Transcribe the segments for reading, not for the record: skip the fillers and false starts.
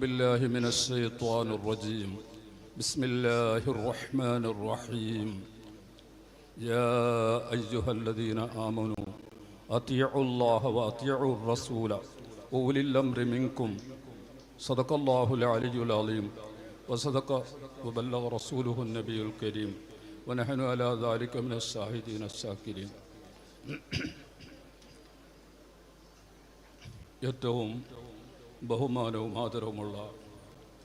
بالله من الشيطان الرجيم. بسم الله الرحمن الرحيم. يا أيها الذين آمنوا أطيعوا الله وأطيعوا الرسول وأولي الأمر منكم. صدق الله العلي العظيم وصدق وبلغ رسوله النبي الكريم ونحن على ذلك من الشاهدين الشاكرين. ഏറ്റവും ബഹുമാനവും ആദരവുമുള്ള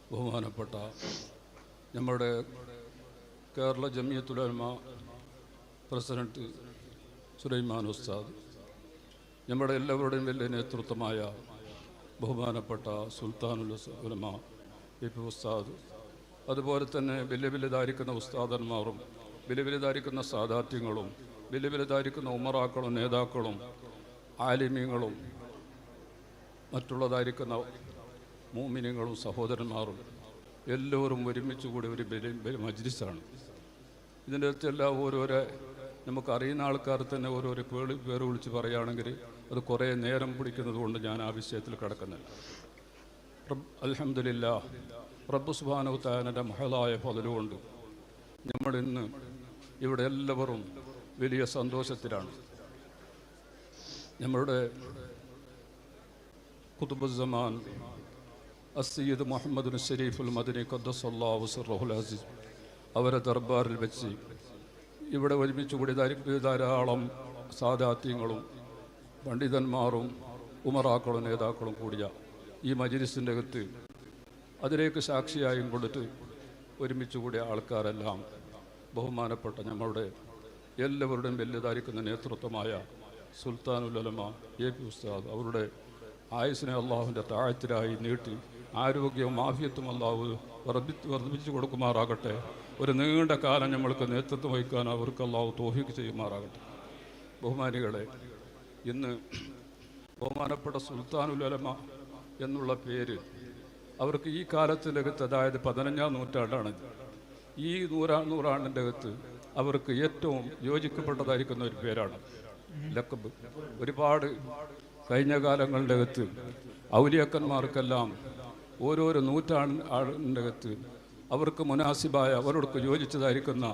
ബഹുമാനപ്പെട്ട നമ്മുടെ കേരള ജമിയത്തുൽ ഉലമ പ്രസിഡന്റ് സുലൈമാൻ ഉസ്താദ്, നമ്മുടെ എല്ലാവരുടെയും വലിയ നേതൃത്വമായ ബഹുമാനപ്പെട്ട സുൽത്താനുൽ ഉലമ പി ഉസ്താദ്, അതുപോലെ തന്നെ വലിയ വലുതായിരിക്കുന്ന ഉസ്താദന്മാരും വലിയ വലുതായിരിക്കുന്ന സാദാത്യങ്ങളും വലിയ വലുതായിരിക്കുന്ന ഉമറാക്കളും നേതാക്കളും ആലിമീങ്ങളും മറ്റുള്ളതായിരിക്കുന്ന മോമിനിങ്ങളും സഹോദരന്മാരും എല്ലാവരും ഒരുമിച്ച് കൂടി ഒരു വലിയ മജ്ലിസാണ്. ഇതിൻ്റെ അടുത്തെല്ലാം ഓരോരോ നമുക്കറിയുന്ന ആൾക്കാർ തന്നെ ഓരോരോ പേര് വിളിച്ച് പറയുകയാണെങ്കിൽ അത് കുറേ നേരം പിടിക്കുന്നത് കൊണ്ട് ഞാൻ ആ വിഷയത്തിൽ കിടക്കുന്നില്ല. അൽഹംദുലില്ലാഹ്, റബ്ബ് സുബ്ഹാനഹു തആലയുടെ മഹളായ ഫളലുകൊണ്ട് നമ്മളിന്ന് ഇവിടെ എല്ലാവരും വലിയ സന്തോഷത്തിലാണ്. നമ്മളുടെ ഖുതുബുസ്സമാൻ അസ്സയ്യിദ് മുഹമ്മദ് ഷരീഫുൽ മദനി ഖദ്ദസല്ലാഹു സിർറഹുൽ അസീസ് അവരെ ദർബാറിൽ വെച്ച് ഇവിടെ ഒരുമിച്ച് കൂടി ധാരാളം സാദാത്യങ്ങളും പണ്ഡിതന്മാരും ഉമറാക്കളും നേതാക്കളും കൂടിയ ഈ മജ്ലിസിൻ്റെ അകത്ത് അതിലേക്ക് സാക്ഷിയായും കൊടുത്ത് ഒരുമിച്ച് കൂടിയ ആൾക്കാരെല്ലാം ബഹുമാനപ്പെട്ട നമ്മളുടെ എല്ലാവരുടെയും വലുതായിരിക്കുന്ന നേതൃത്വമായ സുൽത്താനുൽ ഉലമ എ പി ഉസ്താദ് അവരുടെ ആയുസ്സിനെ അള്ളാഹുവിൻ്റെ താഴത്തിലായി നീട്ടി ആരോഗ്യവും ആഫിയത്തും അള്ളാഹു വർദ്ധിപ്പിച്ചു കൊടുക്കുമാറാകട്ടെ. ഒരു നീണ്ട കാലം നമ്മൾക്ക് നേതൃത്വം വഹിക്കാൻ അവർക്ക് അള്ളാഹു തൗഫീഖ് ചെയ്യുമാറാകട്ടെ. ബഹുമാനികളെ, ഇന്ന് ബഹുമാനപ്പെട്ട സുൽത്താനുൽ ഉലമ എന്നുള്ള പേര് അവർക്ക് ഈ കാലത്തിനകത്ത്, അതായത് 15ാം നൂറ്റാണ്ടാണ്, ഈ നൂറാണ്ടിൻ്റെ അകത്ത് അവർക്ക് ഏറ്റവും യോജിക്കപ്പെട്ടതായിരിക്കുന്ന ഒരു പേരാണ് ലഖബ്. ഒരുപാട് കഴിഞ്ഞ കാലങ്ങളുടെ അകത്ത് ഔലിയാക്കന്മാർക്കെല്ലാം ഓരോരോ നൂറ്റാണ്ടിൻ്റെ അകത്ത് അവർക്ക് മുനാസിബായ അവർക്ക് യോജിച്ചതായിരിക്കുന്ന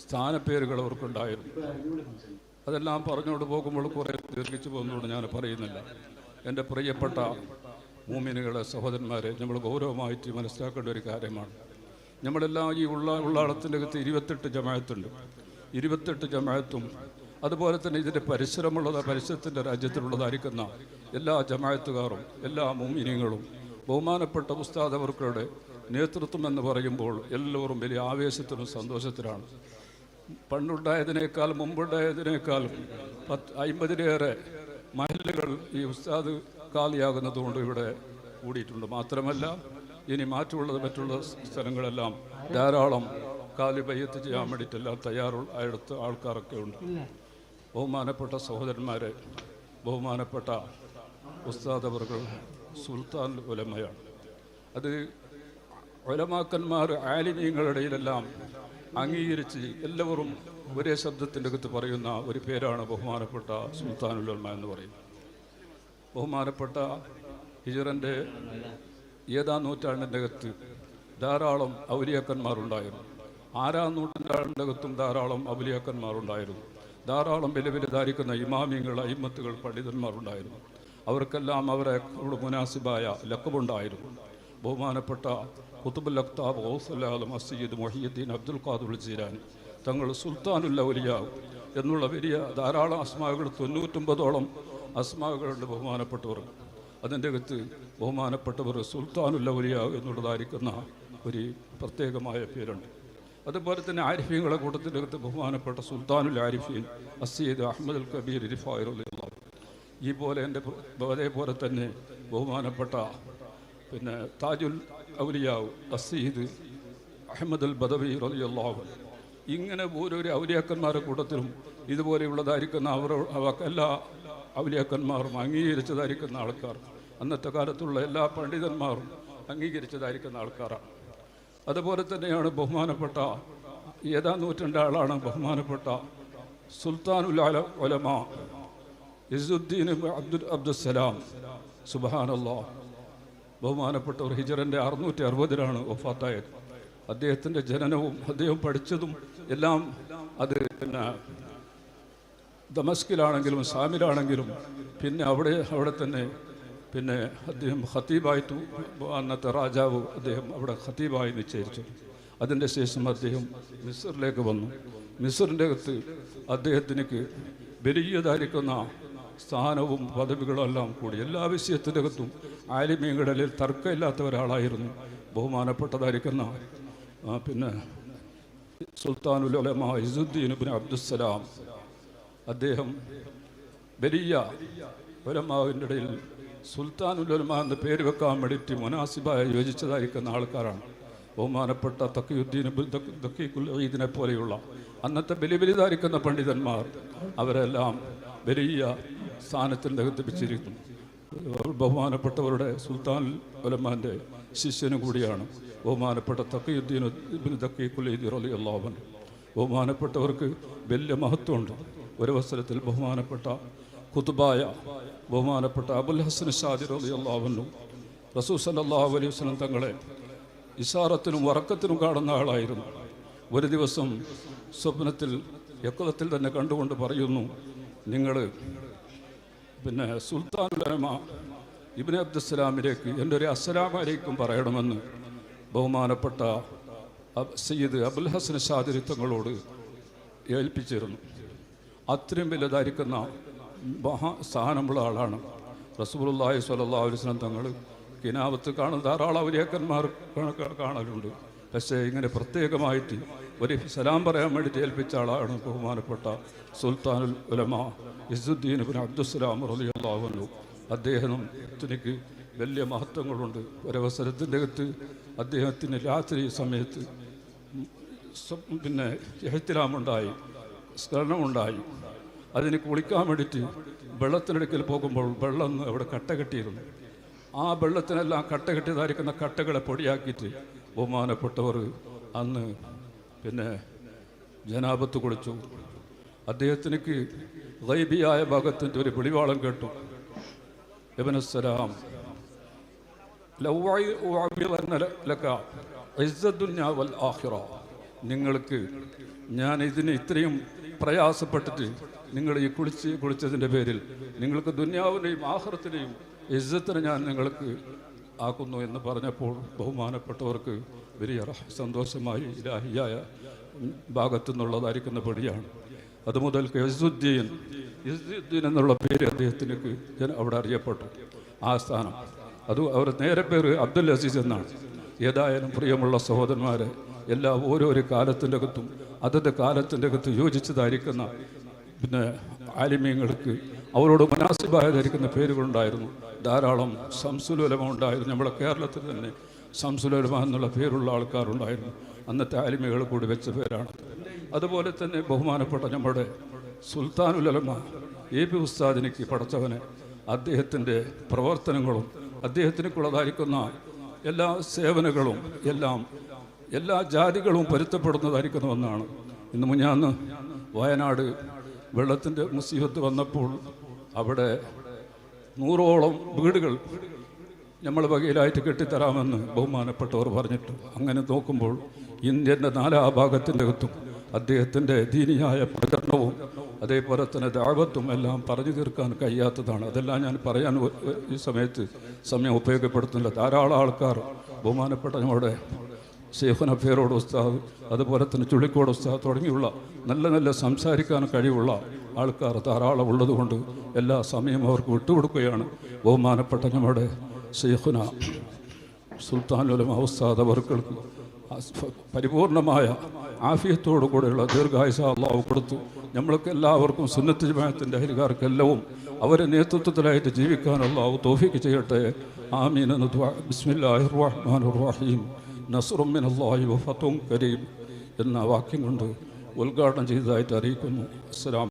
സ്ഥാനപ്പേരുകൾ അവർക്കുണ്ടായിരുന്നു. അതെല്ലാം പറഞ്ഞുകൊണ്ട് പോകുമ്പോൾ കുറേ ദീർഘിച്ചു പോകുന്നതുകൊണ്ട് ഞാൻ പറയുന്നില്ല. എൻ്റെ പ്രിയപ്പെട്ട മൂമിനുകളെ, സഹോദരന്മാരെ, നമ്മൾ ഗൗരവമായിട്ട് മനസ്സിലാക്കേണ്ട ഒരു കാര്യമാണ്. നമ്മളെല്ലാം ഈ ഉള്ളാളത്തിൻ്റെ അകത്ത് 28 ജമാഅത്തുണ്ട്. 28 ജമാഅത്തും അതുപോലെ തന്നെ ഇതിൻ്റെ പരിസരത്തിൻ്റെ രാജ്യത്തിലുള്ളതായിരിക്കുന്ന എല്ലാ ജമാഅത്തുകാരും എല്ലാ മുഅ്മിനീങ്ങളും ബഹുമാനപ്പെട്ട ഉസ്താദ് അവർക്കുടെ നേതൃത്വം എന്ന് പറയുമ്പോൾ എല്ലാവരും വലിയ ആവേശത്തിനും സന്തോഷത്തിലാണ്. പണ്ടുണ്ടായതിനേക്കാൾ മുമ്പുണ്ടായതിനേക്കാളും 50-ലേറെ മഹല്ലുകൾ ഈ ഉസ്താദ് കാലിയാകുന്നതുകൊണ്ട് ഇവിടെ കൂടിയിട്ടുണ്ട്. മാത്രമല്ല ഇനി മറ്റുള്ള സ്ഥലങ്ങളെല്ലാം ധാരാളം കാലി ബയ്യത്ത് ചെയ്യാൻ വേണ്ടിയിട്ടെല്ലാം തയ്യാറെടുത്ത ആൾക്കാരൊക്കെ ഉണ്ട്. ബഹുമാനപ്പെട്ട സഹോദരന്മാരെ, ബഹുമാനപ്പെട്ട ഉസ്താദ് അവർകൾ സുൽത്താൻ ഉലമയാണ്. അത് ഉലമാക്കന്മാർ ആലിമീങ്ങളുടെ ഇടയിലെല്ലാം അംഗീകരിച്ച് എല്ലാവരും ഒരേ ശബ്ദത്തിൻ്റെ അകത്ത് പറയുന്ന ഒരു പേരാണ് ബഹുമാനപ്പെട്ട സുൽത്താനുൽ ഉലമ എന്ന് പറയുന്നത്. ബഹുമാനപ്പെട്ട ഹിജ്റൻ്റെ 7ാം നൂറ്റാണ്ടിൻ്റെ അകത്ത് ധാരാളം ഔലിയാക്കന്മാരുണ്ടായിരുന്നു. 6ാം നൂറ്റാണ്ടിൻ്റെ അകത്തും ധാരാളം ഔലിയാക്കന്മാരുണ്ടായിരുന്നു. ധാരാളം വലുതായിരിക്കുന്ന ഇമാമിങ്ങൾ, അയിമ്മത്തുകൾ, പണ്ഡിതന്മാരുണ്ടായിരുന്നു. അവർക്കെല്ലാം അവരുടെ മുനാസിബായ ലഖബുണ്ടായിരുന്നു. ബഹുമാനപ്പെട്ട ഖുതുബുൽ അഖ്താബ് ഗൗസുൽ ആലം അസ്സയ്യിദ് മുഹിയുദ്ദീൻ അബ്ദുൽ ഖാദിർ ജീലാനി തങ്ങൾ സുൽത്താനുൽ ഔലിയാ എന്നുള്ള വലിയ ധാരാളം അസ്മാകൾ, 99ഓളം അസ്മാകളുണ്ട് ബഹുമാനപ്പെട്ടവർ. അതിൻ്റെ അകത്ത് ബഹുമാനപ്പെട്ടവർ സുൽത്താനുൽ ഔലിയാ എന്നുള്ളതായിരിക്കുന്ന ഒരു പ്രത്യേകമായ പേരുണ്ട്. അതുപോലെ തന്നെ ആരിഫീങ്ങളുടെ കൂട്ടത്തിൻ്റെ അകത്ത് ബഹുമാനപ്പെട്ട സുൽത്താനുൽ ആരിഫീൻ അസ്സയ്യിദ് അഹ്മദ് അൽ കബീർ റിഫായി റളിയല്ലാഹു, ഈ പോലെ അതേപോലെ തന്നെ ബഹുമാനപ്പെട്ട താജുൽ ഔലിയാ അസ്സയ്യിദ് അഹ്മദ് അൽ ബദവി റളിയല്ലാഹു, ഇങ്ങനെ ഓരോരോ ഔലിയാക്കന്മാരുടെ കൂട്ടത്തിലും ഇതുപോലെയുള്ളതായിരിക്കുന്ന എല്ലാ ഔലിയാക്കന്മാരും അംഗീകരിച്ചതായിരിക്കുന്ന ആൾക്കാർ, അന്നത്തെ കാലത്തുള്ള എല്ലാ പണ്ഡിതന്മാരും അംഗീകരിച്ചതായിരിക്കുന്ന ആൾക്കാരാണ്. അതുപോലെ തന്നെയാണ് ബഹുമാനപ്പെട്ട 7ാം നൂറ്റാണ്ടിൻ്റെ ആളാണ് ബഹുമാനപ്പെട്ട സുൽത്താനുൽ ഉലമ ഇസുദ്ദീൻ അബ്ദുസ്സലാം. സുബ്ഹാനല്ലാഹ്, ബഹുമാനപ്പെട്ടവർ ഹിജറിൻ്റെ 660 വഫാത്തായത്. അദ്ദേഹത്തിൻ്റെ ജനനവും അദ്ദേഹം പഠിച്ചതും എല്ലാം അത് പിന്നെ ദമസ്കിലാണെങ്കിലും സാമിലാണെങ്കിലും പിന്നെ അവിടെ തന്നെ പിന്നെ അദ്ദേഹം ഖത്തീബായിട്ടു. അന്നത്തെ രാജാവ് അദ്ദേഹം അവിടെ ഖത്തീബായി നിശ്ചയിച്ചു. അതിൻ്റെ ശേഷം അദ്ദേഹം മിസ്റിലേക്ക് വന്നു. മിസ്റിൻ്റെ അകത്ത് അദ്ദേഹത്തിനേക്ക് വലിയതായിരിക്കുന്ന സ്ഥാനവും പദവികളും എല്ലാം കൂടി എല്ലാ വിഷയത്തിൻ്റെ അകത്തും ആലിമീങ്ങളിൽ തർക്കമില്ലാത്ത ഒരാളായിരുന്നു ബഹുമാനപ്പെട്ടതായിരിക്കുന്ന പിന്നെ സുൽത്താനുൽ ഉലമ ഇസുദ്ദീൻ ഇബ്നു അബ്ദുസ്സലാം. അദ്ദേഹം വലിയ ഉലമാവിൻ്റെ ഇടയിൽ സുൽത്താനുൽ ഉലമ എന്ന പേര് വെക്കാൻ വേണ്ടിയിട്ട് മുനാസിബായി യോജിച്ചതായിരിക്കുന്ന ആൾക്കാരാണ് ബഹുമാനപ്പെട്ട തഖിയുദ്ദീൻ ദഖീഖുൽ ഈദിനെ പോലെയുള്ള അന്നത്തെ വലിയതായിരിക്കുന്ന പണ്ഡിതന്മാർ. അവരെല്ലാം വലിയ സ്ഥാനത്തിൻ്റെ അകത്ത് വെച്ചിരിക്കുന്നു. ബഹുമാനപ്പെട്ടവരുടെ സുൽത്താൻ ഉലമാൻ്റെ ശിഷ്യനും കൂടിയാണ് ബഹുമാനപ്പെട്ട തഖിയുദ്ദീൻ ഇബ്നു ദഖീഖുൽ ഈദി റളിയല്ലാഹു അൻഹു. ബഹുമാനപ്പെട്ടവർക്ക് വലിയ മഹത്വമുണ്ട്. ഒരു അവസരത്തിൽ ബഹുമാനപ്പെട്ട ഖുതുബായ ബഹുമാനപ്പെട്ട അബുൽ ഹസൻ ഷാദി റളിയല്ലാഹു അൻഹു റസൂൽ സല്ലല്ലാഹു അലൈഹി വസല്ലം തങ്ങളെ ഇശാറത്തിനും വറക്കത്തിനും കാണുന്ന ആളായിരുന്നു. ഒരു ദിവസം സ്വപ്നത്തിൽ യഖ്വത്തിൽ തന്നെ കണ്ടുകൊണ്ട് പറയുന്നു, നിങ്ങൾ പിന്നെ സുൽത്താനുൽ ഉലമ ഇബ്നു അബ്ദുസ്സലാമിലേക്ക് എൻ്റെ ഒരു അസ്സലാമു അലൈക്കും പറയണമെന്ന് ബഹുമാനപ്പെട്ട സയ്യിദ് അബുൽ ഹസൻ ഷാദിരി തങ്ങളോട് ഏൽപ്പിച്ചിരുന്നു. അത്രയും വലുതായിരിക്കുന്ന സ്ഥാനമുള്ള ആളാണ് റസൂലുള്ളാഹി സ്വല്ലല്ലാഹു അലൈഹി വസല്ലം തങ്ങൾ. കിനാവത്ത് കാണുന്ന ധാരാളം ഔലിയാക്കന്മാർ കാണലുണ്ട്. പക്ഷേ ഇങ്ങനെ പ്രത്യേകമായിട്ട് ഒരു സലാം പറയാൻ വേണ്ടിയിട്ട് ഏൽപ്പിച്ച ആളാണ് ബഹുമാനപ്പെട്ട സുൽത്താനുൽ ഉലമ ഇസുദ്ദീൻ ഇബ്നു അബ്ദുസ്സലാം റളിയല്ലാഹു അൻഹു. അദ്ദേഹത്തിനേക്ക് വലിയ മഹത്വങ്ങളുണ്ട്. ഒരവസരത്തിൻ്റെ അകത്ത് അദ്ദേഹത്തിന് രാത്രി സമയത്ത് പിന്നെ ഇഹ്തിലാമുണ്ടായി, സ്മരണമുണ്ടായി. അതിന് കുളിക്കാൻ വേണ്ടിയിട്ട് വെള്ളത്തിനടുക്കൽ പോകുമ്പോൾ വെള്ളം അവിടെ കട്ട കെട്ടിയിരുന്നു. ആ വെള്ളത്തിനെല്ലാം കട്ട കെട്ടിയതായിരിക്കുന്ന കട്ടകളെ പൊടിയാക്കിയിട്ട് ബഹുമാനപ്പെട്ടവർ അന്ന് പിന്നെ ജനാബത്ത് കുളിച്ചു. അദ്ദേഹത്തിനേക്ക് ഗൈബിയായ ഭാഗത്തിൻ്റെ ഒരു പിടിവാളം കേട്ടു. ഇബ്നുസ്സലാം നിങ്ങൾക്ക് ഞാൻ ഇതിന് ഇത്രയും പ്രയാസപ്പെട്ടിട്ട് നിങ്ങൾ ഈ കുളിച്ചതിൻ്റെ പേരിൽ നിങ്ങൾക്ക് ദുന്യാവിനെയും ആഖിറത്തിനെയും ഇസ്സത്തിനെ ഞാൻ നിങ്ങൾക്ക് ആക്കുന്നു എന്ന് പറഞ്ഞപ്പോൾ ബഹുമാനപ്പെട്ടവർക്ക് വലിയ സന്തോഷമായി. ഇലാഹിയായ ഭാഗത്തു നിന്നുള്ളതായിരിക്കുന്ന പടിയാണ്. അതുമുതൽക്ക് ഇസുദ്ദീൻ എന്നുള്ള പേര് അദ്ദേഹത്തിനേക്ക് അവിടെ അറിയപ്പെട്ടു. ആ സ്ഥാനം അത് അവർ നേരെ പേര് അബ്ദുൽ അസീസ് എന്നാണ്. ഏതായാലും പ്രിയമുള്ള സഹോദരന്മാരെ, എല്ലാ ഓരോരോ കാലത്തിൻ്റെ അകത്തും അതത് കാലത്തിൻ്റെ അകത്ത് യോജിച്ചതായിരിക്കുന്ന പിന്നെ ആലിമീങ്ങൾക്ക് അവരോട് മുനാസിബായതായിരിക്കുന്ന പേരുകളുണ്ടായിരുന്നു. ധാരാളം ശംസുൽ ഉലമ ഉണ്ടായിരുന്നു. നമ്മുടെ കേരളത്തിൽ തന്നെ ശംസുൽ ഉലമ എന്നുള്ള പേരുള്ള ആൾക്കാരുണ്ടായിരുന്നു. അന്നത്തെ ആലിമികൾ കൂടി വെച്ച പേരാണ്. അതുപോലെ തന്നെ ബഹുമാനപ്പെട്ട നമ്മുടെ സുൽത്താനുൽ ഉലമ എ.പി. ഉസ്താദിനിക്ക് പടച്ചവനെ അദ്ദേഹത്തിൻ്റെ പ്രവർത്തനങ്ങളും അദ്ദേഹത്തിനേക്കുള്ളതായിരിക്കുന്ന എല്ലാ സേവനങ്ങളും എല്ലാ ജാതികളും പൊരുത്തപ്പെടുന്നതായിരിക്കുന്ന ഒന്നാണ്. ഇന്ന് മുഞ്ഞാന്ന് വയനാട് വെള്ളത്തിൻ്റെ മുസീബത്ത് വന്നപ്പോൾ അവിടെ 100ഓളം വീടുകൾ നമ്മൾ വകയിലായിട്ട് കെട്ടിത്തരാമെന്ന് ബഹുമാനപ്പെട്ടവർ പറഞ്ഞിട്ടു. അങ്ങനെ നോക്കുമ്പോൾ ഇന്ത്യൻ്റെ 4 ഭാഗത്തിൻ്റെ അകത്തും അദ്ദേഹത്തിൻ്റെ ദീനിയായ പ്രകടനവും അതേപോലെ തന്നെ ദഅവത്തും എല്ലാം പറഞ്ഞു തീർക്കാൻ കഴിയാത്തതാണ്. അതെല്ലാം ഞാൻ പറയാൻ ഈ സമയം ഉപയോഗപ്പെടുത്തുന്നില്ല. ധാരാളം ആൾക്കാർ ബഹുമാനപ്പെട്ട നമ്മുടെ ഷെയ്ഖുന ഫേറോഡ് ഉസ്താദ്, അതുപോലെ തന്നെ ചുള്ളിക്കോട് ഉസ്താദ് തുടങ്ങിയുള്ള നല്ല സംസാരിക്കാൻ കഴിവുള്ള ആൾക്കാർ ധാരാളം ഉള്ളതുകൊണ്ട് എല്ലാ സമയവും അവർക്ക് വിട്ടുകൊടുക്കുകയാണ്. ബഹുമാനപ്പെട്ട നമ്മുടെ ഷെയ്ഖുന സുൽത്താനുൽ ഉലമ ഉസ്താദ് അവർക്ക് പരിപൂർണമായ ആഫിയത്തോടു കൂടെയുള്ള ദീർഘായുസ്സ് അല്ലാഹു കൊടുത്തു. നമ്മൾക്ക് എല്ലാവർക്കും സുന്നത്ത് ജമാഅത്തിൻ്റെ അഹ്ലുകാർക്കെല്ലാം അവരെ നേതൃത്വത്തിലായിട്ട് ജീവിക്കാൻ അല്ലാഹു തൗഫീഖ് ചെയ്യട്ടെ. ആമീൻ എന്ന് ദുആ. ബിസ്മില്ലാഹിർ റഹ്മാനിർ റഹീം. നസ്റും മിനല്ലാഹി വഫതുൻ കരീം എന്ന വാക്യം കൊണ്ട് ഉദ്ഘാടനം ചെയ്തതായിട്ട് അറിയിക്കുന്നു. അസ്സലാം.